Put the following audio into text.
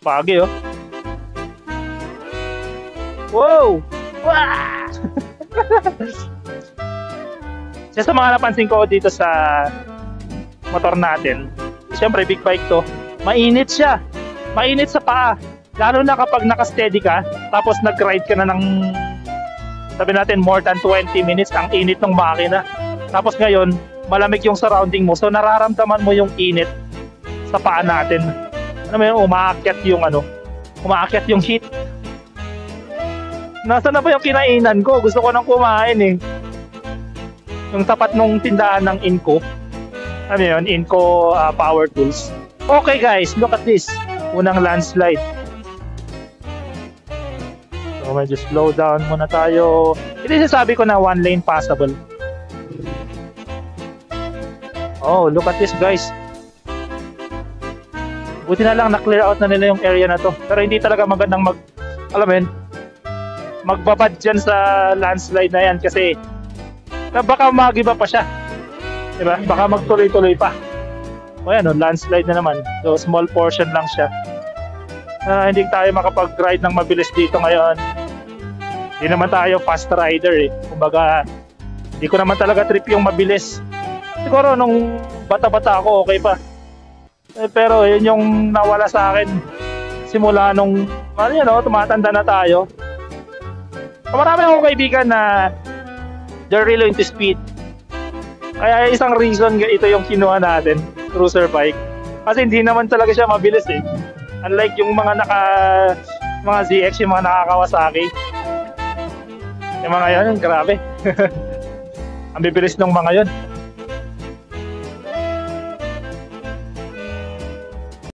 Pagi oh. Wow! Wah! Isa sa mga napansin ko dito sa motor natin, siyempre big bike to, mainit siya. Mainit sa paa. Lalo na kapag naka-steady ka, tapos nag-ride ka na ng, sabi natin, more than 20 minutes, ang init ng makina. Tapos ngayon, malamig yung surrounding mo, so nararamdaman mo yung init sa paa natin. Ano mo yun, umaakyat yung heat. Nasaan na ba yung kinainan ko? Gusto ko nang kumain eh. Yung tapat nung tindahan ng Inco. Ano yun? Inco Power Tools. Okay guys, look at this. Unang landslide. So medyo slow down muna tayo. Ito yung sabi ko na one lane passable. Oh, look at this guys. Buti na lang na-clear out na nila yung area na to. Pero hindi talaga magandang alam mo yun, magbabad dyan sa landslide na yan kasi baka magiba pa siya. Diba? Baka magtuloy-tuloy pa. O yan, landslide na naman. So small portion lang siya. Hindi tayo makapag-ride ng mabilis dito ngayon. Hindi naman tayo fast rider eh. Kumbaga, hindi ko naman talaga trip yung mabilis. Siguro nung bata-bata ako okay pa. Pero yun yung nawala sa akin simula nung tumatanda na tayo. Marami akong kaibigan na they're really into speed. Kaya isang reason ito yung kinuha natin, cruiser bike. Kasi hindi naman talaga siya mabilis eh. Unlike yung mga ZX, yung mga nakakawasaki. Yung mga yun, grabe. Ang bibilis ng mga yun.